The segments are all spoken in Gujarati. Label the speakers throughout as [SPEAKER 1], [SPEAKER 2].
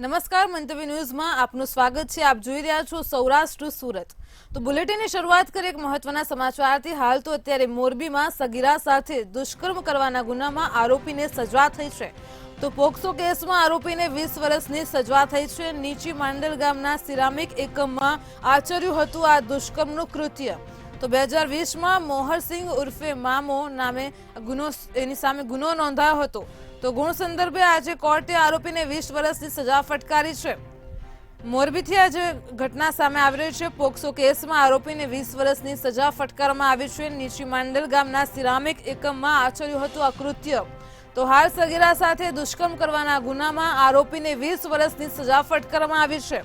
[SPEAKER 1] નમસ્કાર, મંતવ્ય ન્યૂઝમાં આપનું સ્વાગત છે। આપ જોઈ રહ્યા છો સૌરાષ્ટ્ર સુરત। તો બુલેટિનની શરૂઆત કરીએ એક મહત્વના સમાચારથી। હાલ તો અત્યારે મોરબીમાં સગીરા સાથે દુષ્કર્મ કરવાના ગુનામાં આરોપીને સજા થઈ છે। તો પોક્સો કેસમાં આરોપીને 20 વર્ષની સજા થઈ છે। નીચી માંડલ ગામના સિરામિક એકમમાં આચર્યું હતું આ દુષ્કર્મનું કૃત્ય। તો 2020માં મોહરસિંહ ઉર્ફે મામો નામે એની સામે ગુનો નોંધાયો હતો। તો ગુણ સંદર્ભે આજે કોર્ટે આરોપીને 20 વર્ષની સજા ફટકારી છે। મોરબીથી આજે ઘટના સામે આવી રહી છે। પોક્સો કેસમાં આરોપીને 20 વર્ષની સજા ફટકારવામાં આવી છે। નીચી માંડલ ગામના સિરામિક એકમમાં આચર્યું હતું આ કૃત્ય। તો હાલ સગીરા સાથે દુષ્કર્મ કરવાના ગુનામાં આરોપીને 20 વર્ષની સજા ફટકારવામાં આવી છે।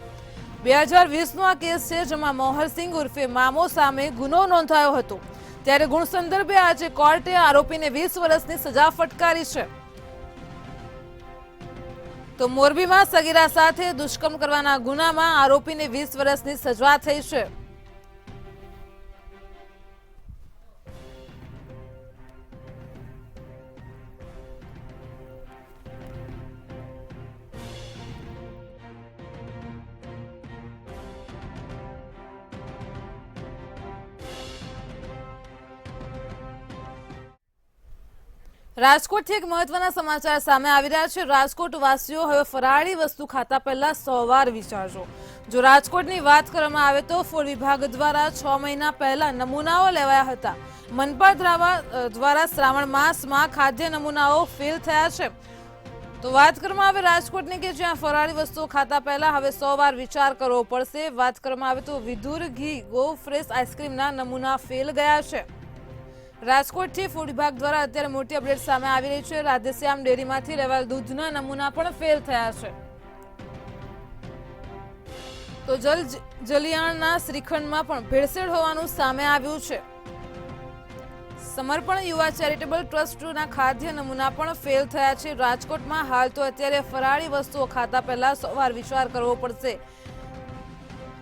[SPEAKER 1] 2020નો આ કેસ છે, જેમાં મોહરસિંહ ઉર્ફે મામો સામે ગુનો નોંધાયો હતો। ત્યારે ગુણ સંદર્ભે આજે કોર્ટે આરોપીને 20 વર્ષની સજા ફટકારી છે। તો મોરબીમાં સગીરા સાથે દુષ્કર્મ કરવાના ગુનામાં આરોપીને 20 વર્ષની સજા થઈ છે। રાજકોટથી એક મહત્વના સમાચાર સામે આવી રહ્યા છે। રાજકોટ વાસીઓ હવે ફરાળી વસ્તુ ખાતા પહેલા 100 વાર વિચારજો। જો રાજકોટની વાત કરવામાં આવે તો ફૂડ વિભાગ દ્વારા 6 મહિના પહેલા નમૂનાઓ લેવાયા હતા। મનપા દ્વારા શ્રાવણ માસમાં ખાદ્ય નમૂનાઓ ફેલ થયા છે। તો વાત કરવામાં આવે રાજકોટની કે જ્યાં ફરાળી વસ્તુઓ ખાતા પહેલા હવે 100 વાર વિચાર કરવો પડશે। વાત કરવામાં આવે તો વિધુર ઘી ગો ફ્રેશ આઈસ્ક્રીમના નમૂના ફેલ ગયા છે। રાજકોટથી ફૂડ વિભાગ દ્વારા અત્યારે મોટી અપડેટ સામે આવી રહી છે। રાધેશ્યામ ડેરીમાંથી લેવાયેલ દૂધના નમૂના પણ ફેલ થયા છે। તો જલિયાણના શ્રીખંડમાં પણ ભેળસેળ હોવાનું સામે આવ્યું છે। સમર્પણ યુવા ચેરિટેબલ ટ્રસ્ટના ખાદ્ય નમૂના પણ ફેલ થયા છે। રાજકોટમાં હાલ તો અત્યારે ફરાળી વસ્તુઓ ખાતા પહેલા 100 વાર વિચાર કરવો પડશે।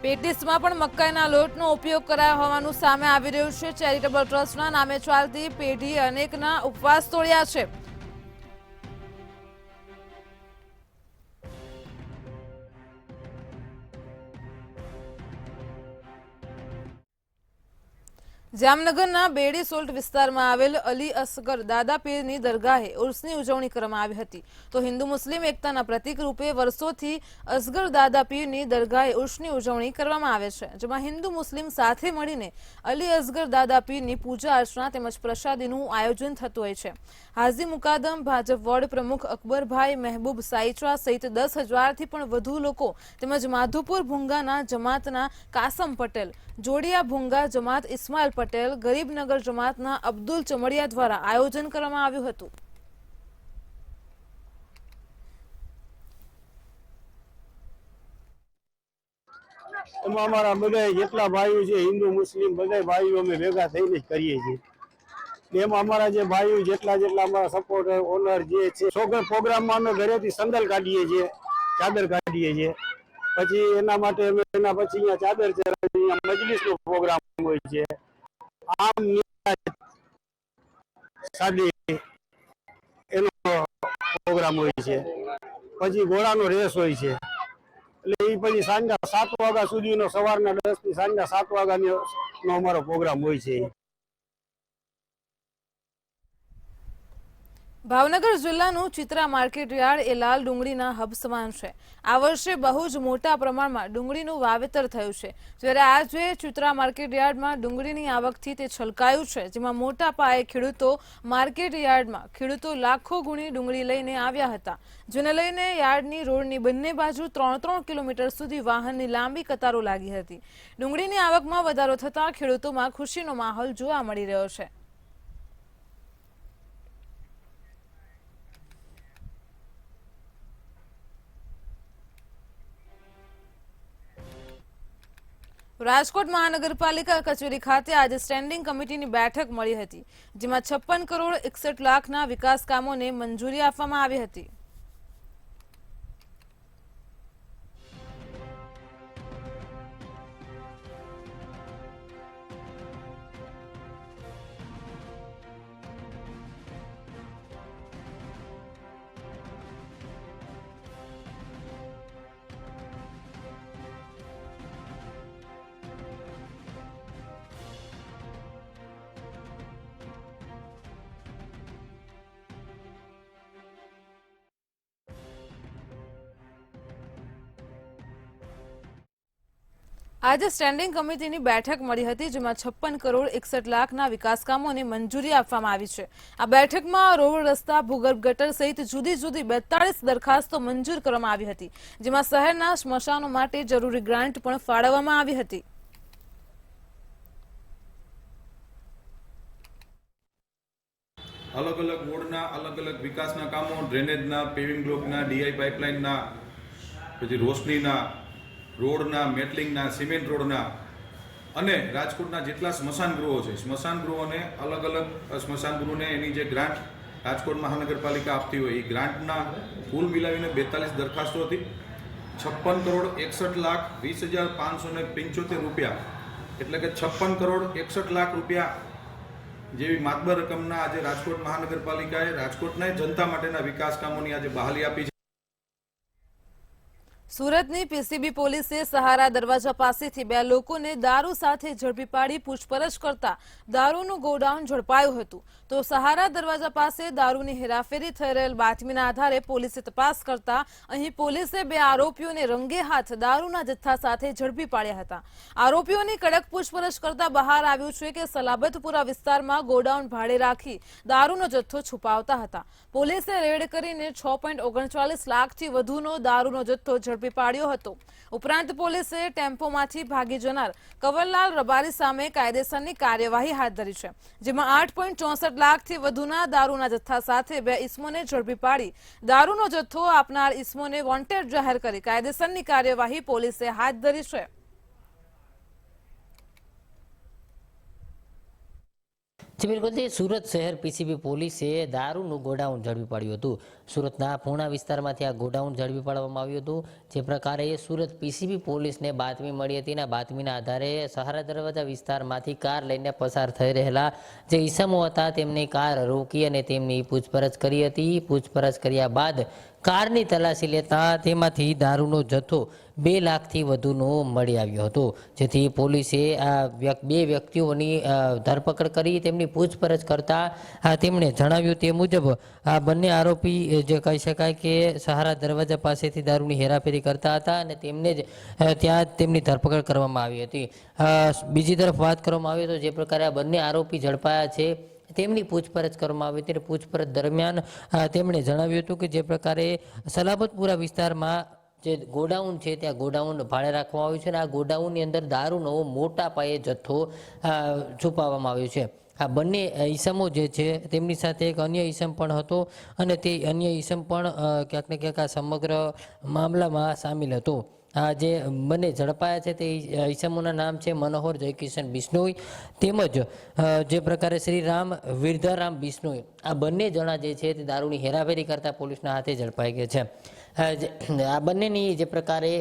[SPEAKER 1] પેટીસમાં પણ મકાઈના લોટનો ઉપયોગ કરાયો હોવાનું સામે આવી રહ્યું છે। ચેરિટેબલ ટ્રસ્ટના નામે ચાલતી પેઢીએ અનેકના ઉપવાસ તોડ્યા છે। જામનગરના બેડી સોલ્ટ વિસ્તારમાં આવેલ અલી અસગર દાદા પીરની દરગાહે ઉર્સની ઉજવણી કરવામાં આવી હતી। તો હિન્દુ મુસ્લિમ એકતાના પ્રતીક રૂપે વર્ષોથી અસગર દાદા પીરની દરગાહે ઉર્સની ઉજવણી કરવામાં આવે છે, જેમાં હિન્દુ મુસ્લિમ સાથે મળીને અલી અસગર દાદા પીરની પૂજા અર્ચના તેમજ પ્રસાદીનું આયોજન થતું હોય છે। હાજી મુકાદમ ભાજપ વોર્ડ પ્રમુખ અકબરભાઈ મહેબૂબ સાઈચવા સહિત 10,000થી પણ વધુ લોકો તેમજ માધુપુર ભૂંગાના જમાતના કાસમ પટેલ, જોડિયા ભૂંગા જમાત ઇસ્માઇલ પટેલ, ગરીબનગર જમાતના અબ્દુલ ચમડિયા દ્વારા આયોજન કરવામાં આવ્યું હતું।
[SPEAKER 2] એમાં અમારા બધા જેટલા ભાઈઓ છે, હિન્દુ મુસ્લિમ બધા ભાઈઓ અમે ભેગા થઈને જ કરીએ છીએ। એમાં અમારા જે ભાઈઓ જેટલા અમારા સપોર્ટર ઓનર જે છે, છોકરા પ્રોગ્રામમાં અમે ઘરેથી સંદલ કાઢીએ છીએ, ચાદર કાઢીએ છીએ। પછી એના માટે અમે એના પછી અહીંયા ચાદર ચડાવીએ, મજલિસનો પ્રોગ્રામ હોય છે। આમ સાદી એનો પ્રોગ્રામ હોય છે। પછી ઘોડાનો રેસ હોય છે। એટલે એ પછી સાંજના 7 વાગ્યા સુધીનો, સવારના 10 થી સાંજના 7 વાગ્યાનો અમારો પ્રોગ્રામ હોય છે।
[SPEAKER 1] ભાવનગર જિલ્લાનું ચિત્રા માર્કેટ યાર્ડ એ લાલ ડુંગળીના હબ સમાન છે। આ વર્ષે બહુ જ મોટા પ્રમાણમાં ડુંગળીનું વાવેતર થયું છે, જ્યારે આજે ચિત્રા માર્કેટ યાર્ડમાં ડુંગળીની આવકથી તે છલકાયું છે, જેમાં મોટા પાયે માર્કેટ યાર્ડમાં ખેડૂતો લાખો ગુણી ડુંગળી લઈને આવ્યા હતા, જેને લઈને યાર્ડની રોડની બંને બાજુ 3-3 કિલોમીટર સુધી વાહનની લાંબી કતારો લાગી હતી। ડુંગળીની આવકમાં વધારો થતાં ખેડૂતોમાં ખુશીનો માહોલ જોવા મળી રહ્યો છે। રાજકોટ મહાનગરપાલિકા કચેરી ખાતે આજે સ્ટેન્ડિંગ કમિટીની બેઠક મળી હતી, જેમાં 56 કરોડ 61 લાખના વિકાસ કામોને મંજૂરી આપવામાં આવી હતી। આજે સ્ટેન્ડિંગ કમિટીની બેઠક મળી હતી, જેમાં 56 કરોડ 61 લાખના વિકાસ કામોને મંજૂરી આપવામાં આવી છે. આ બેઠકમાં રોડ, રસ્તા, ભૂગર્ભ ગટર સહિત જુદી જુદી 42 દરખાસ્તો મંજૂર કરવામાં આવી હતી, જેમાં શહેરના સ્મશાનો માટે જરૂરી ગ્રાન્ટ પણ ફાળવવામાં આવી હતી.
[SPEAKER 3] અલગ અલગ વોર્ડના અલગ અલગ વિકાસના કામો, ડ્રેનેજના, પેવિંગ બ્લોકના, ડીઆઈ પાઇપલાઇનના, પછી રોશનીના, રોડના, મેટલિંગના, સિમેન્ટ રોડના અને રાજકોટના જેટલા સ્મશાન ગૃહો છે, સ્મશાન ગૃહોને અલગ અલગ સ્મશાન ગૃહોને એની જે ગ્રાન્ટ રાજકોટ મહાનગરપાલિકા આપતી હોય એ ગ્રાન્ટના કુલ મિલાવીને 42 દરખાસ્તો હતી. 56 કરોડ 61 લાખ 20,575 રૂપિયા, એટલે કે 56 કરોડ 61 લાખ રૂપિયા જેવી માતબર રકમના આજે રાજકોટ મહાનગરપાલિકાએ રાજકોટના જનતા માટેના વિકાસ કામોની આજે બહાલી આપી છે.
[SPEAKER 1] સુરતની પીસીબી પોલીસે સહારા દરવાજા પાસેથી 2 લોકોને દારૂ સાથે ઝડપી પાડી પૂછપરછ કરતા દારૂનું ગોડાઉન ઝડપાયું હતું. તો સહારા દરવાજા પાસે દારૂની હેરાફેરી થઈ રહેલ બાતમીના આધારે પોલીસે તપાસ કરતા અહીં પોલીસે 2 આરોપીઓને રંગે હાથ દારૂના જથ્થા સાથે ઝડપી પાડ્યા હતા. આરોપીઓની કડક પૂછપરછ કરતા બહાર આવ્યું છે કે સલાબતપુરા વિસ્તારમાં ગોડાઉન ભાડે રાખી દારૂનો જથ્થો છુપાવતા હતા. પોલીસે રેડ કરીને 6.39 લાખથી વધુનો દારૂનો જથ્થો ઝડપી પાડ્યો હતો. ઉપરાંત પોલીસે ટેમ્પોમાંથી ભાગી જનાર કવરલાલ રબારી સામે કાયદેસરની કાર્યવાહી હાથ ધરી છે, જેમાં 8.64 લાખથી વધુના દારૂના જથ્થા સાથે 2 ઇસમોને ઝડપી પાડી દારૂનો જથ્થો આપનાર ઇસમોને વોન્ટેડ જાહેર કરી કાયદેસરની કાર્યવાહી પોલીસે હાથ ધરી છે.
[SPEAKER 4] બિલકુલ, સુરત શહેર પીસીબી પોલીસે દારૂનું ગોડાઉન ઝડપી પાડ્યું હતું. સુરતના પૂર્ણા વિસ્તારમાંથી આ ગોડાઉન ઝડપી પાડવામાં આવ્યું હતું. જે પ્રકારે સુરત પીસીબી પોલીસને બાતમી મળી હતી અને બાતમીના આધારે સહારા દરવાજા વિસ્તારમાંથી કાર લઈને પસાર થઈ રહેલા જે ઈસમો હતા તેમની કાર રોકી અને તેમની પૂછપરછ કરી હતી. પૂછપરછ કર્યા બાદ કારની તલાશી લેતા તેમાંથી દારૂનો જથ્થો 2 લાખથી વધુનો મળી આવ્યો હતો. જેથી પોલીસે આ 2 વ્યક્તિઓની ધરપકડ કરી તેમની પૂછપરછ કરતા તેમણે જણાવ્યું તે મુજબ આ બંને આરોપી જે કહી શકાય કે સહારા દરવાજા પાસેથી દારૂની હેરાફેરી કરતા હતા અને તેમને જ ત્યાં તેમની ધરપકડ કરવામાં આવી હતી. બીજી તરફ વાત કરવામાં આવે તો જે પ્રકારે આ બંને આરોપી ઝડપાયા છે તેમની પૂછપરછ કરવામાં આવી હતી. પૂછપરછ દરમિયાન તેમણે જણાવ્યું હતું કે જે પ્રકારે સલાબતપુરા વિસ્તારમાં જે ગોડાઉન છે ત્યાં ગોડાઉન ભાડે રાખવામાં આવ્યું છે અને આ ગોડાઉનની અંદર દારૂનો મોટા પાયે જથ્થો છુપાવવામાં આવ્યો છે. આ બંને ઈસમો જે છે તેમની સાથે એક અન્ય ઈસમ પણ હતો અને તે અન્ય ઈસમ પણ ક્યાંક ને ક્યાંક આ સમગ્ર મામલામાં સામેલ હતો. આ જે બંને ઝડપાયા છે તે ઈસમોના નામ છે મનોહર જયકિશન બિશ્નોઈ તેમજ જે પ્રકારે શ્રીરામ વિરધારામ બિશ્નોઈ. આ બંને જણા જે છે તે દારૂની હેરાફેરી કરતા પોલીસના હાથે ઝડપાઈ ગયા છે. આ બંનેની જે પ્રકારે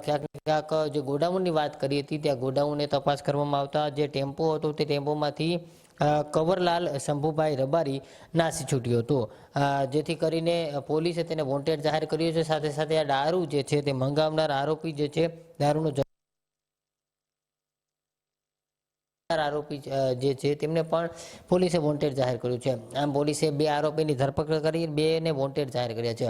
[SPEAKER 4] ક્યાંક જે ગોડાઉનની વાત કરી હતી ત્યાં ગોડાઉનને તપાસ કરવામાં આવતા જે ટેમ્પો હતો તે ટેમ્પોમાંથી કવરલાલ શંભુભાઈ રબારી નાસી છૂટ્યો હતો, જેથી કરીને પોલીસે તેને વોન્ટેડ જાહેર કર્યો છે. સાથે સાથે આ દારૂ જે છે તે મંગાવનાર આરોપી જે છે દારૂનો આરોપી જે છે તેમને પણ પોલીસે વોન્ટેડ જાહેર કર્યું છે. આમ પોલીસે 2 આરોપીની ધરપકડ કરી 2ને વોન્ટેડ જાહેર કર્યા છે.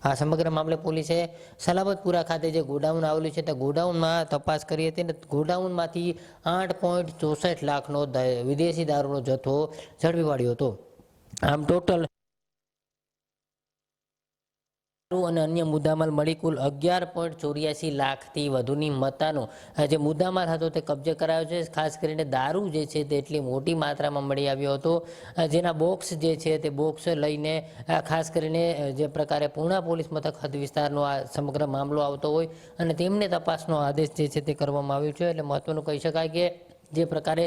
[SPEAKER 4] આ સમગ્ર મામલે પોલીસે સલાબતપુરા ખાતે જે ગોડાઉન આવેલું છે તે ગોડાઉનમાં તપાસ કરી હતી અને ગોડાઉનમાંથી 8.64 લાખનો વિદેશી દારૂનો જથ્થો ઝડપી પાડ્યો હતો. આમ ટોટલ અને અન્ય મુદ્દામાલ મળી કુલ 11.84 લાખથી વધુની મત્તાનો જે મુદ્દામાલ હતો તે કબજે કરાયો છે. ખાસ કરીને દારૂ જે છે તે એટલી મોટી માત્રામાં મળી આવ્યો હતો જેના બોક્સ જે છે તે બોક્સ લઈને ખાસ કરીને જે પ્રકારે પૂર્ણા પોલીસ મથક હદ વિસ્તારનો આ સમગ્ર મામલો આવતો હોય અને તેમને તપાસનો આદેશ જે છે તે કરવામાં આવ્યો છે. એટલે મહત્વનું કહી શકાય કે જે પ્રકારે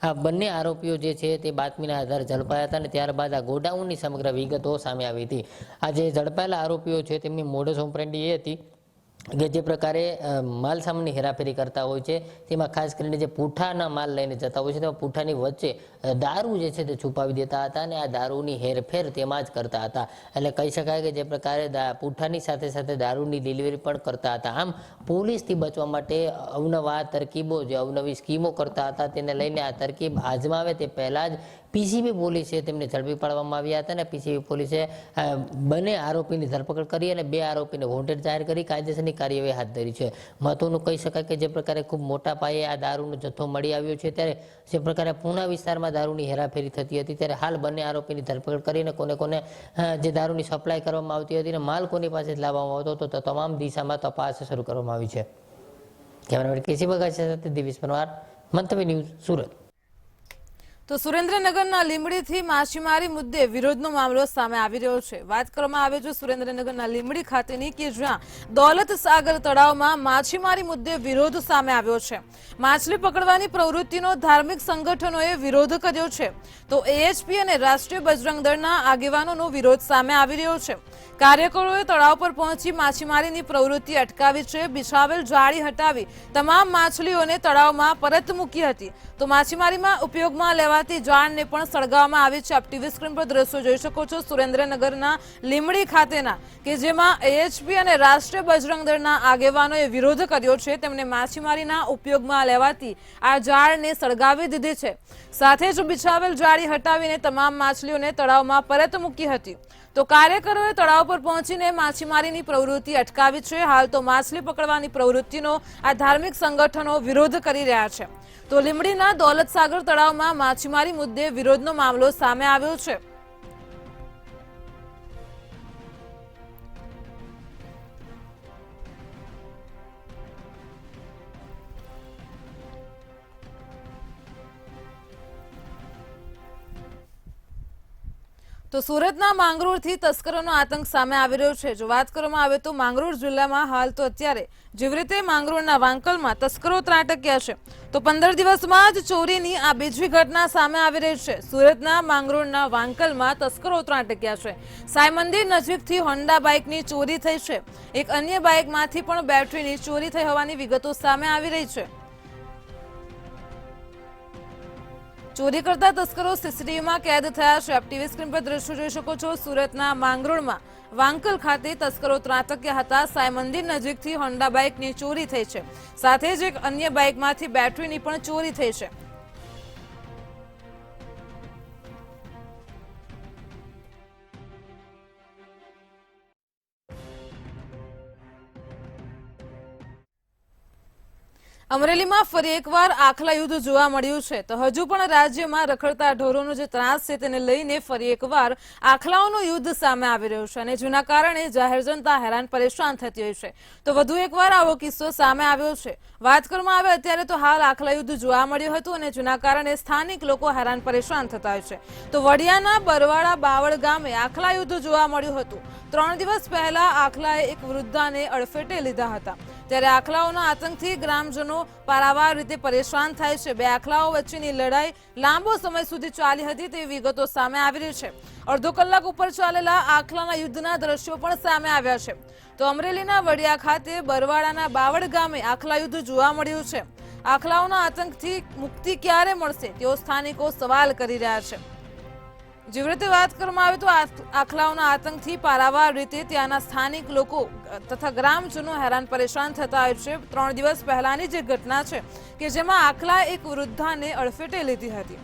[SPEAKER 4] આ બંને આરોપીઓ જે છે તે બાતમીના આધારે ઝડપાયા હતા અને ત્યારબાદ આ ગોડાઉનની સમગ્ર વિગતો સામે આવી હતી. આ જે ઝડપાયેલા આરોપીઓ છે તેમની મોડસ ઓપરેન્ડી એ હતી કે જે પ્રકારે માલ સામાનની હેરાફેરી કરતા હોય છે તેમાં ખાસ કરીને જે પૂઠાના માલ લઈને જતા હોય છે તેમાં પૂઠાની વચ્ચે દારૂ જે છે તે છુપાવી દેતા હતા અને આ દારૂની હેરફેર તેમાં જ કરતા હતા. એટલે કહી શકાય કે જે પ્રકારે પૂઠાની સાથે સાથે દારૂની ડિલિવરી પણ કરતા હતા. આમ પોલીસથી બચવા માટે અવનવા તરકીબો જે અવનવી સ્કીમો કરતા હતા તેને લઈને આ તરકીબ આજમાવે તે પહેલાં જ પીસીબી પોલીસે તેમને ઝડપી પાડવામાં આવ્યા હતા અને પીસીબી પોલીસે બંને આરોપીની ધરપકડ કરી અને 2 આરોપીને વોન્ટેડ જાહેર કરી કાયદેસરની કાર્યવાહી હાથ ધરી છે. મહત્વનું કહી શકાય કે જે પ્રકારે ખૂબ મોટા પાયે આ દારૂનો જથ્થો મળી આવ્યો છે, ત્યારે જે પ્રકારે પૂણા વિસ્તારમાં દારૂની હેરાફેરી થતી હતી, ત્યારે હાલ બંને આરોપીની ધરપકડ કરીને કોને જે દારૂની સપ્લાય કરવામાં આવતી હતી અને માલ કોની પાસે લાવવામાં આવતો હતો તો તમામ દિશામાં તપાસ શરૂ કરવામાં આવી છે. કેમેરામેન કેસી બગાચા સાથે દિવેશ પરમાર, મંતવ્ય ન્યૂઝ, સુરત.
[SPEAKER 1] તો સુરેન્દ્રનગરના લીંબડીથી માછીમારી મુદ્દે વિરોધનો મામલો સામે આવી રહ્યો છે. વાત કરવામાં આવે છે સુરેન્દ્રનગરના લીંબડી ખાતેની, કે જ્યાં દૌલત સાગર તળાવમાં માછીમારી મુદ્દે વિરોધ સામે આવ્યો છે. માછલી પકડવાની પ્રવૃત્તિનો ધાર્મિક સંગઠનોએ વિરોધ કર્યો છે, તો એએચપી અને રાષ્ટ્રીય બજરંગ દળના આગેવાનોનો વિરોધ સામે આવી રહ્યો છે. કાર્યકરોએ તળાવ પર પહોંચી માછીમારીની પ્રવૃત્તિ અટકાવી છે. બિછાવેલ જાળી હટાવી તમામ માછલીઓને તળાવમાં પરત મૂકી હતી. તો માછીમારીમાં ઉપયોગમાં લેવાતી જાળને પણ સળગાવવામાં આવી છે. આપ ટીવી સ્ક્રીન પર દ્રશ્યો જોઈ શકો છો સુરેન્દ્રનગરના લીંબડી ખાતેના, કે જેમાં એએચપી અને રાષ્ટ્રીય બજરંગ દળના આગેવાનોએ વિરોધ કર્યો છે. તેમણે માછીમારીના ઉપયોગમાં લેવાતી આ જાળને સળગાવી દીધી છે. સાથે જ બિછાવેલ જાળી હટાવીને તમામ માછલીઓને તળાવમાં પરત મૂકી હતી. તો કાર્યકરોએ તળાવ પર પહોંચીને માછીમારીની પ્રવૃત્તિ અટકાવી છે. હાલ તો માછલી પકડવાની પ્રવૃત્તિનો આ ધાર્મિક સંગઠનો વિરોધ કરી રહ્યા છે. તો લીંબડીના દૌલત સાગર તળાવમાં માછીમારી મુદ્દે વિરોધનો મામલો સામે આવ્યો છે. તો સુરતના માંગરોળથી તસ્કરોનો આતંક સામે આવી રહ્યો છે. જો વાત કરવામાં આવે તો માંગરોળ જિલ્લામાં હાલ તો અત્યારે જેવી રીતે માંગરોળના વાંકલમાં તસ્કરો ત્રાટક્યા છે, તો 15 દિવસમાં જ ચોરીની આ બીજી ઘટના સામે આવી રહી છે. સુરતના માંગરોળના વાંકલમાં તસ્કરો ત્રાટક્યા છે. સાંઈ મંદિર નજીકથી હોન્ડા બાઇકની ચોરી થઈ છે. એક અન્ય બાઇકમાંથી પણ બેટરીની ચોરી થઈ હોવાની વિગતો સામે આવી રહી છે. ચોરી કરતા તસ્કરો સીસીટીવીમાં કેદ થયા છે. આપ ટીવી સ્ક્રીન પર દ્રશ્યો જોઈ શકો છો. સુરતના માંગરોળમાં વાંકલ ખાતે તસ્કરો ત્રાટક્યા હતા. સાંઈ મંદિર નજીકથી હોન્ડા બાઇકની ચોરી થઈ છે. સાથે જ એક અન્ય બાઇકમાંથી બેટરીની પણ ચોરી થઈ છે. અમરેલીમાં ફરી એકવાર આખલા યુદ્ધ જોવા મળ્યું છે. તો હજુ પણ રાજ્યમાં રખડતા ઢોરોનો જે ત્રાસ છે તેને લઈને ફરી એકવાર આખલાઓનું યુદ્ધ સામે આવી રહ્યું છે અને જેના કારણે જાહેર જનતા હેરાન પરેશાન થતી હોય છે. તો વધુ એકવાર આવો કિસ્સો સામે આવ્યો છે. વાત કરવામાં આવે અત્યારે તો હાલ આખલા યુદ્ધ જોવા મળ્યું હતું અને જેના કારણે સ્થાનિક લોકો હેરાન પરેશાન થતા હોય છે. તો વડિયાના બરવાડા બાવળ ગામે આખલા યુદ્ધ જોવા મળ્યું હતું. 3 દિવસ પહેલા આખલાએ એક વૃદ્ધાને અડફેટે લીધા હતા. ત્યારે આખલાઓના આતંકથી ગ્રામજનો પારાવાર રીતે પરેશાન થાય છે. 2 આખલાઓ વચ્ચેની લડાઈ લાંબો સમય સુધી ચાલી હતી તેવી વિગતો સામે આવી રહી છે. અડધો કલાક ઉપર ચાલેલા આખલાના યુદ્ધના દ્રશ્યો પણ સામે આવ્યા છે. તો અમરેલીના વડિયા ખાતે બરવાડાના બાવળ ગામે આખલા યુદ્ધ જોવા મળ્યું છે. આખલાઓના આતંકથી મુક્તિ ક્યારે મળશે તેવો સ્થાનિકો સવાલ કરી રહ્યા છે. જેવી રીતે વાત કરવામાં આવે તો આખલાઓના આતંકથી પારાવાર રીતે ત્યાંના સ્થાનિક લોકો તથા ગ્રામજનો હેરાન પરેશાન થતા હોય છે. 3 દિવસ પહેલાની જે ઘટના છે કે જેમાં આખલાએ એક વૃદ્ધાને અડફેટે લીધી હતી.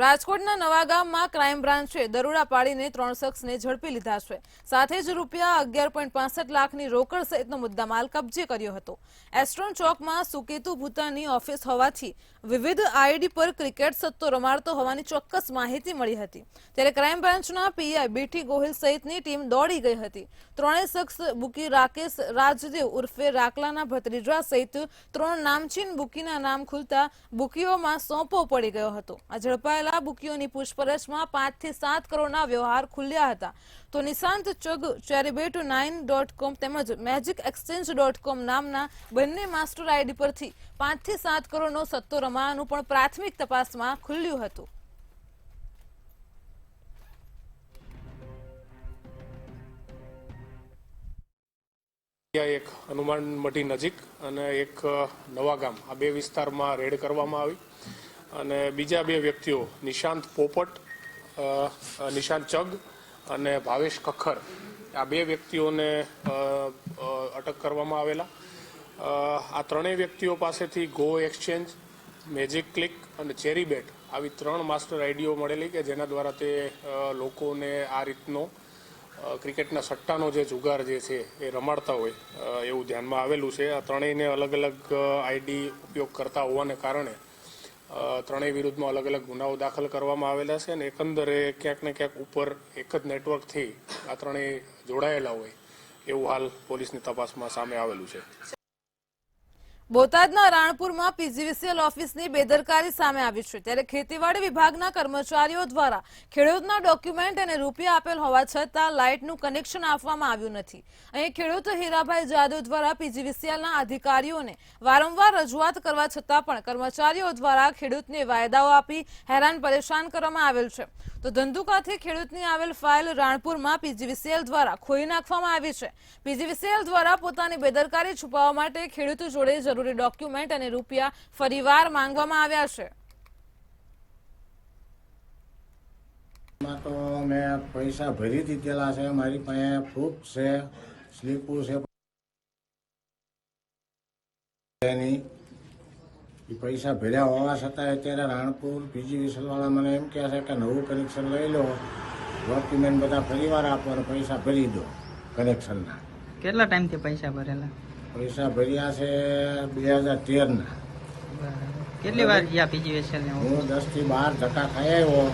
[SPEAKER 1] રાજકોટના નવાગામમાં ક્રાઇમ બ્રાન્ચે દરોડા પાડીને 3 શખ્સને ઝડપી લીધા છે. સાથે જ રૂપિયા 11.65 લાખની રોકડ સહિતનો મુદ્દામાલ કબજે કર્યો હતો. એસ્ટ્રોન ચોકમાં સુકેતુ ભૂતાની ઓફિસ હોવાથી વિવિધ આઈડી પર ક્રિકેટ સટ્ટો રમાડતો હોવાની ચોક્કસ માહિતી મળી હતી. ત્યારે ક્રાઇમ બ્રાન્ચના પીઆઈ બીટી ગોહિલ સહિતની ટીમ દોડી ગઈ હતી. 3 શખ્સ બુકી રાકેશ રાજદેવ ઉર્ફે રાકલાના ભત્રીજા સહિત 3 નામચીન બુકીના નામ ખુલતા બુકીઓમાં સોંપો પડી ગયો હતો. આ ઝડપાયેલા બુકીઓની પૂછપરછમાં 5 થી 7 કરોડના વ્યવહાર ખુલ્યા હતા. તો નિશાંત ચગ charibet9.com તેમજ magicexchange.com નામના બંને માસ્ટર આઈડી પરથી 5 થી 7 કરોડનો સટ્ટો રમાવાનું પણ પ્રાથમિક તપાસમાં ખુલ્યું હતું.
[SPEAKER 5] એક હનુમાન મઢી નજીક અને એક નવાગામ, આ 2 વિસ્તારમાં રેડ કરવામાં આવી અને બીજા 2 વ્યક્તિઓ નિશાંત પોપટ, નિશાંત ચગ અને ભાવેશ ખખર, આ 2 વ્યક્તિઓને અટક કરવામાં આવેલા આ ત્રણેય વ્યક્તિઓ પાસેથી ગો એક્સચેન્જ, મેજિક ક્લિક અને ચેરી બેટ આવી 3 માસ્ટર આઈડીઓ મળેલી કે જેના દ્વારા તે લોકોને આ રીતનો ક્રિકેટના સટ્ટાનો જે જુગાર જે છે એ રમાડતા હોય એવું ધ્યાનમાં આવેલું છે. આ ત્રણેયને અલગ અલગ આઈડી ઉપયોગ કરતા હોવાને કારણે ત્રણેય વિરુદ્ધમાં અલગ અલગ ગુનાઓ દાખલ કરવામાં આવેલા છે અને એકંદરે ક્યાંક ને ક્યાંક ઉપર એક જ નેટવર્કથી આ ત્રણેય જોડાયેલા હોય એવું હાલ પોલીસની તપાસમાં સામે આવેલું છે.
[SPEAKER 1] બોટાદના રાણપુરમાં પીજીવીસીએલ ઓફિસની બેદરકારી સામે આવી છે, ત્યારે ખેતીવાડી વિભાગના કર્મચારીઓ દ્વારા ખેડૂતના ડોક્યુમેન્ટ અને રૂપિયા આપેલ હોવા છતાં લાઇટનું કનેક્શન આપવામાં આવ્યું નથી. અહીં ખેડૂત હીરાભાઈ જાદવ દ્વારા પીજીવીસીએલના અધિકારીઓને વારંવાર રજૂઆત કરવા છતાં પણ કર્મચારીઓ દ્વારા ખેડૂતને વાયદાઓ આપી હેરાન પરેશાન કરવામાં આવેલ છે. તો ધંધુકાથી ખેડૂતની આવેલ ફાઇલ રાણપુરમાં પીજીવીસીએલ દ્વારા ખોઈ નાખવામાં આવી છે. પીજીવીસીએલ દ્વારા પોતાની બેદરકારી છુપાવવા માટે ખેડૂતો જોડે જરૂરી ડોક્યુમેન્ટ અને રૂપિયા ફરીવાર માંગવામાં આવ્યા છે.
[SPEAKER 6] તો મેં પૈસા ભરી દીધેલા છે, મારી પાસે પ્રૂફ છે, સ્લીપો છે, પૈસા ભર્યા હોવા છતાં અત્યારે રાણપુર પીજીવીસીએલ વાળા મને એમ કહે છે કે નવું કનેક્શન લઈ લો, ડોક્યુમેન્ટ બધા ફરીવાર આપો અને પૈસા ભરી દો કનેક્શનના.
[SPEAKER 7] કેટલા ટાઈમથી પૈસા ભરેલા?
[SPEAKER 6] પૈસા ભર્યા છે 2013ના.
[SPEAKER 7] કેટલી વાર ગયા પીજીવીસીએલ ને?
[SPEAKER 6] હું 10 થી 12 ધક્કા ખાઈ આવ્યો.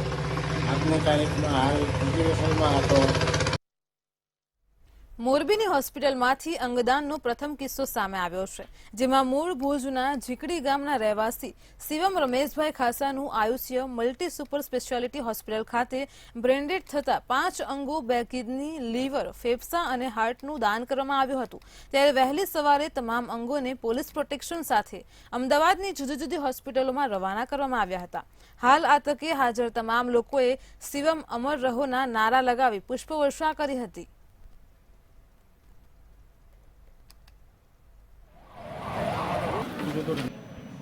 [SPEAKER 6] આજની તારીખમાં હાલ પીજીવીસીએલમાં હતો.
[SPEAKER 1] મોરબીની હોસ્પિટલમાંથી અંગદાનનો પ્રથમ કિસ્સો સામે આવ્યો છે, જેમાં મૂળ ભુજના ઝીકડી ગામના રહેવાસી શિવમ રમેશભાઈ ખાસાનું આયુષ્ય મલ્ટી સુપર સ્પેશિયાલિટી હોસ્પિટલ ખાતે બ્રેન્ડેડ થતા 5 અંગો, 2 કિડની, લીવર, ફેફસા અને હાર્ટનું દાન કરવામાં આવ્યું હતું. ત્યારે વહેલી સવારે તમામ અંગોને પોલીસ પ્રોટેક્શન સાથે અમદાવાદની જુદી જુદી હોસ્પિટલોમાં રવાના કરવામાં આવ્યા હતા. હાલ આ તકે હાજર તમામ લોકોએ શિવમ અમર રહોના નારા લગાવી પુષ્પવર્ષા કરી હતી.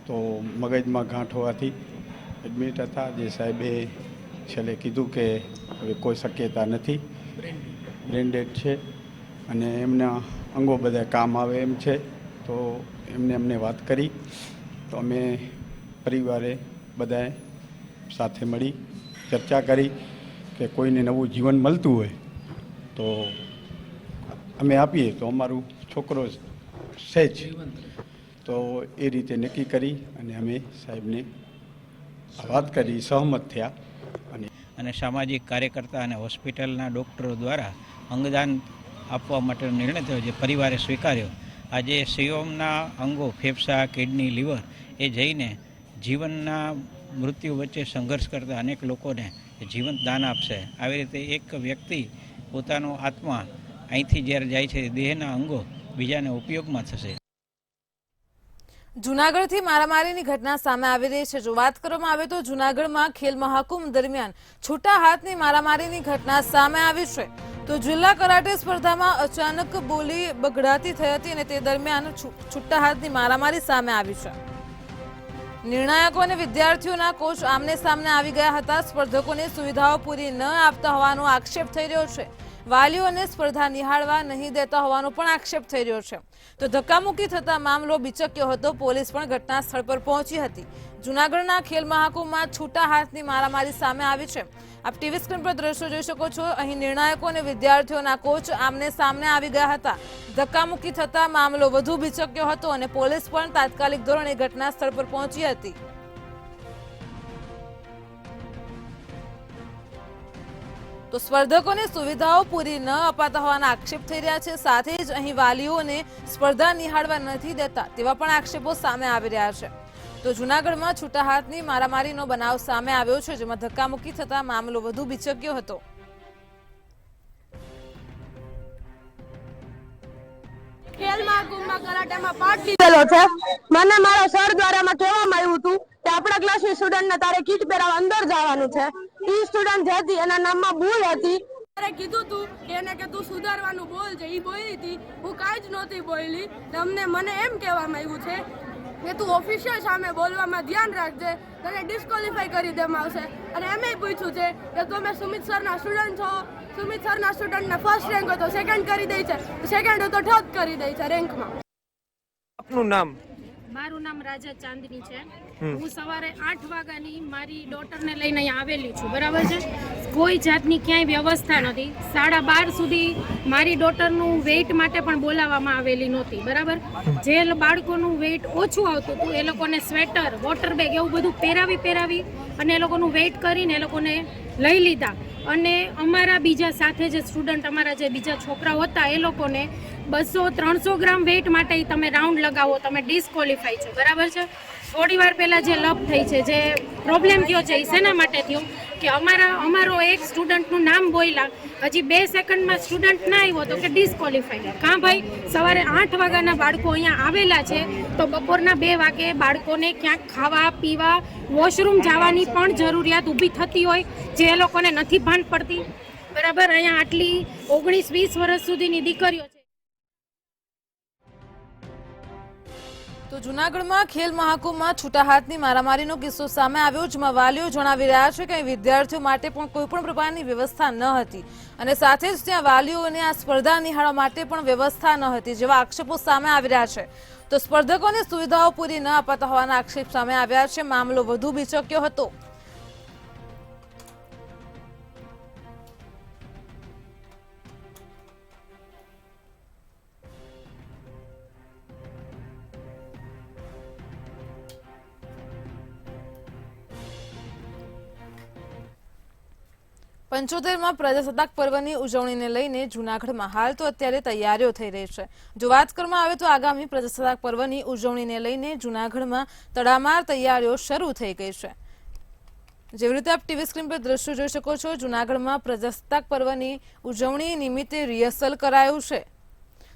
[SPEAKER 2] તો મગજમાં ગાંઠ હોવાથી એડમિટ હતા. જે સાહેબે છેલ્લે કીધું કે હવે કોઈ શક્યતા નથી, બ્રેન્ડેડ છે અને એમના અંગો બધા કામ આવે એમ છે. તો અમને વાત કરી તો અમે પરિવારે બધાએ સાથે મળી ચર્ચા કરી કે કોઈને નવું જીવન મળતું હોય તો અમે આપીએ તો અમારું છોકરો છે જ. તો એ રીતે નક્કી કરી અને અમે સાહેબને વાત કરી, સહમત થયા.
[SPEAKER 8] અને સામાજિક કાર્યકર્તા અને હોસ્પિટલના ડૉક્ટરો દ્વારા અંગદાન આપવા માટેનો નિર્ણય થયો, જે પરિવારે સ્વીકાર્યો. આજે શિવમના અંગો, ફેફસા, કિડની, લીવર એ જઈને જીવનના મૃત્યુ વચ્ચે સંઘર્ષ કરતા અનેક લોકોને જીવંત દાન આપશે. આવી રીતે એક વ્યક્તિ પોતાનો આત્મા અહીંથી જ્યારે જાય છે, દેહના અંગો બીજાને ઉપયોગમાં થશે.
[SPEAKER 1] જૂનાગઢથી મારામારીની ઘટના સામે આવી રહી છે. જો વાત કરવામાં આવે તો જૂનાગઢમાં ખેલ મહાકુંભ દરમિયાન છૂટા હાથની મારામારીની ઘટના સામે આવી છે. તો જિલ્લા કરાટે સ્પર્ધામાં અચાનક બોલી બગડાતી થઈ હતી અને તે દરમિયાન છૂટા હાથની મારામારી સામે આવી છે. નિર્ણાયકો અને વિદ્યાર્થીઓના કોચ આમને સામને આવી ગયા હતા. સ્પર્ધકોને સુવિધાઓ પૂરી ન આપતા હોવાનો આક્ષેપ થઈ રહ્યો છે. વાલીઓને સ્પર્ધા નિહાળવા નહીં દેતા હોવાનો પણ આક્ષેપ થઈ રહ્યો છે. તો ધક્કામુક્કી થતા મામલો બિચક્યો હતો. પોલીસ પણ ઘટના સ્થળ પર પહોંચી હતી. જૂનાગઢના ખેલ મહાકુંભમાં છૂટા હાથની મારામારી સામે આવી છે. આપ ટીવી સ્ક્રીન પર દ્રશ્યો જોઈ શકો છો. અહીં નિર્ણાયકો અને વિદ્યાર્થીઓના કોચ આમને સામને આવી ગયા હતા. ધક્કામુક્કી થતા મામલો વધુ બિચક્યો હતો અને પોલીસ પણ તાત્કાલિક ધોરણે ઘટના સ્થળ પર પહોંચી હતી. તો સ્પર્ધકોને સુવિધાઓ પૂરી ન અપાતા હોવાના આક્ષેપ થઈ રહ્યા છે. સાથે જ અહીં વાલીઓને સ્પર્ધા નિહાળવા નથી દેતા તેવા પણ આક્ષેપો સામે આવી રહ્યા છે. તો જૂનાગઢમાં છૂટા હાથની મારામારીનો બનાવ સામે આવ્યો છે, જેમાં ધક્કામુક્કી થતા મામલો વધુ બિચક્યો હતો.
[SPEAKER 9] ખેલ મહાકુંભમાં કરાટેમાં પાર્ટ લીધેલો છે. મને મારા સર દ્વારા કહેવામાં આવ્યું હતું કે આપણા ક્લાસની સ્ટુડન્ટને તારે કીટ પહેરાવા અંદર જવાનું છે. ઈ સ્ટુડન્ટ જે હતી એના નામમાં ભૂલ હતી. તારે કીધું તું કે એને કે તું સુધારવાનું બોલ છે. ઈ બોલી હતી, હું કાંઈ જ નહોતી બોલી. મને એમ કહેવામાં આવ્યું છે કે તું ઓફિશિયલ સામે બોલવામાં ધ્યાન રાખજે, તને ડિસ્કોલિફાઈ કરી દેવામાં આવશે. અને એમએ પૂછ્યું છે કે તમે સુમિત સરના સ્ટુડન્ટ છો, સુમિત સરના સ્ટુડન્ટને ફર્સ્ટ રેન્ક હોય તો સેકન્ડ કરી દે છે, સેકન્ડ હોય તો થર્ડ કરી દે છે રેન્કમાં.
[SPEAKER 10] આપનું નામ?
[SPEAKER 11] મારું નામ રાજા ચાંદની છે. હું સવારે 8 વાગ્યાની મારી ડોટરને લઈને અહીંયા આવેલી છું, બરાબર છે. કોઈ જાતની ક્યાંય વ્યવસ્થા નથી. 12:30 સુધી મારી ડોટરનું વેઇટ માટે પણ બોલાવવામાં આવેલી નહોતી, બરાબર. જે બાળકોનું વેઇટ ઓછું આવતું હતું એ લોકોને સ્વેટર, વોટર બેગ એવું બધું પહેરાવી અને એ લોકોનું વેઇટ કરીને એ લોકોને લઈ લીધા. અને અમારા બીજા સાથે જે સ્ટુડન્ટ, અમારા જે બીજા છોકરાઓ હતા એ લોકોને 200-300 ગ્રામ વેઇટ માટે તમે રાઉન્ડ લગાવો, તમે ડિસ્કોલિફાઈ છો, બરાબર છે. થોડી વાર પહેલાં જે લપ થઈ છે, જે પ્રોબ્લેમ થયો છે, એ શેના માટે થયો કે અમારો એક સ્ટુડન્ટનું નામ બોલ્યા, હજી 2 સેકન્ડમાં સ્ટુડન્ટ ના આવ્યો તો કે ડિસ્કોલિફાઈ. કાં ભાઈ, સવારે 8 વાગ્યાના બાળકો અહીંયા આવેલા છે તો બપોરના 2 વાગે બાળકોને ક્યાંક ખાવા પીવા, વોશરૂમ જવાની પણ જરૂરિયાત ઊભી થતી હોય, જે એ લોકોને નથી ભાન પડતી, બરાબર. અહીંયા આટલી 19-20 વર્ષ સુધીની દીકરીઓ છે.
[SPEAKER 1] તો જૂનાગઢમાં ખેલ મહાકુંભમાં છૂટા હાથની મારામારીનો કિસ્સો સામે આવ્યો, જેમાં વાલીઓ જણાવી રહ્યા છે કે વિદ્યાર્થીઓ માટે પણ કોઈ પણ પ્રકારની વ્યવસ્થા ન હતી અને સાથે જ ત્યાં વાલીઓને આ સ્પર્ધા નિહાળવા માટે પણ વ્યવસ્થા ન હતી, જેવા આક્ષેપો સામે આવી રહ્યા છે. તો સ્પર્ધકોને સુવિધાઓ પૂરી ન અપાતા હોવાના આક્ષેપ સામે આવ્યા છે. મામલો વધુ બીચક્યો હતો. પંચોતેરમાં પ્રજાસત્તાક પર્વની ઉજવણીને લઈને જૂનાગઢમાં હાલ તો અત્યારે તૈયારીઓ થઈ રહી છે. જો વાત કરવામાં આવે તો આગામી પ્રજાસત્તાક પર્વની ઉજવણીને લઈને જૂનાગઢમાં તડામાર તૈયારીઓ શરૂ થઈ ગઈ છે. જેવી રીતે આપ ટીવી સ્ક્રીન પર દ્રશ્યો જોઈ શકો છો, જૂનાગઢમાં પ્રજાસત્તાક પર્વની ઉજવણી નિમિત્તે રિહર્સલ કરાયું છે.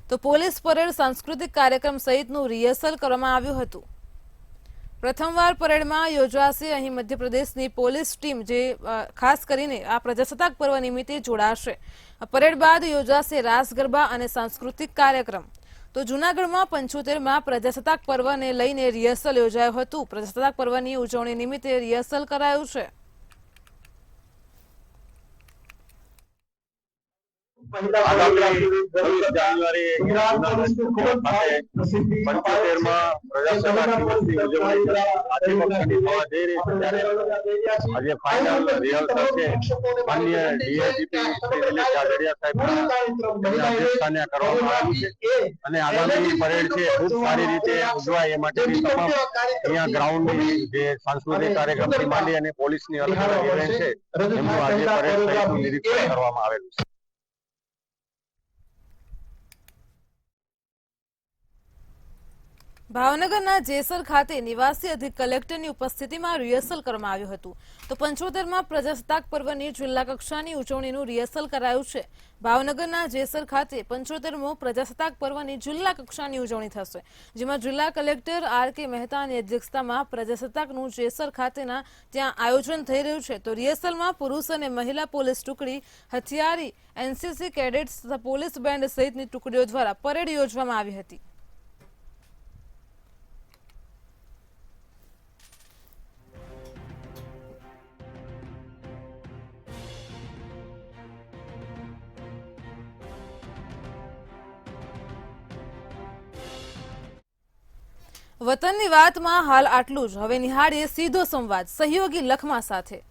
[SPEAKER 1] તો પોલીસ પરેડ, સાંસ્કૃતિક કાર્યક્રમ સહિતનું રિહર્સલ કરવામાં આવ્યું હતું. પ્રથમવાર પરેડમાં યોજાશે. અહીં મધ્યપ્રદેશની પોલીસ ટીમ જે ખાસ કરીને આ પ્રજાસત્તાક પર્વ નિમિત્તે જોડાશે. પરેડ બાદ યોજાશે રાસ ગરબા અને સાંસ્કૃતિક કાર્યક્રમ. તો જૂનાગઢમાં 75માં પ્રજાસત્તાક પર્વને લઈને રિહર્સલ યોજાયું હતું. પ્રજાસત્તાક પર્વની ઉજવણી નિમિત્તે રિહર્સલ કરાયું છે.
[SPEAKER 2] આગામી 26 જાન્યુઆરી 75માં પ્રજાસત્તાક દિવસની ઉજવણી આદિમક્ષની થવા જઈ રહી છે, ત્યારે આજે ફાઇનલ રિહર્સલ છે. માનનીય ડીઆઈજીપી શ્રી દિલીપ જાડેજા સાહેબના અધ્યક્ષસ્થાને કરવામાં આવ્યું છે અને આગામી પરેડ છે ખૂબ સારી રીતે ઉજવાય એ માટેની તમામ અહીંયા ગ્રાઉન્ડની જે સાંસ્કૃતિક કાર્યક્રમથી માંડી અને પોલીસની અલગ અલગ ઇવેન્ટ છે એમનું આજે પરેડ સહિતનું નિરીક્ષણ કરવામાં આવેલું છે.
[SPEAKER 1] ભાવનગરના જેસર ખાતે નિવાસી અધિક કલેક્ટરની ઉપસ્થિતિમાં રિહર્સલ કરવામાં આવ્યું હતું. તો 75માં પ્રજાસત્તાક પર્વની જિલ્લા કક્ષાની ઉજવણીનું રિહર્સલ કરાયું છે. ભાવનગરના જેસર ખાતે 75મો પ્રજાસત્તાક પર્વની જિલ્લા કક્ષાની ઉજવણી થશે, જેમાં જિલ્લા કલેક્ટર આર કે મહેતાની અધ્યક્ષતામાં પ્રજાસત્તાકનું જેસર ખાતેના ત્યાં આયોજન થઈ રહ્યું છે. તો રિહર્સલમાં પુરુષ અને મહિલા પોલીસ ટુકડી, હથિયારી, એનસીસી કેડેટ્સ તથા પોલીસ બેન્ડ સહિતની ટુકડીઓ દ્વારા પરેડ યોજવામાં આવી હતી. વતનની વાતમાં હાલ આટલું જ. હવે નિહાળીએ સીધો સંવાદ સહયોગી લખમા સાથે.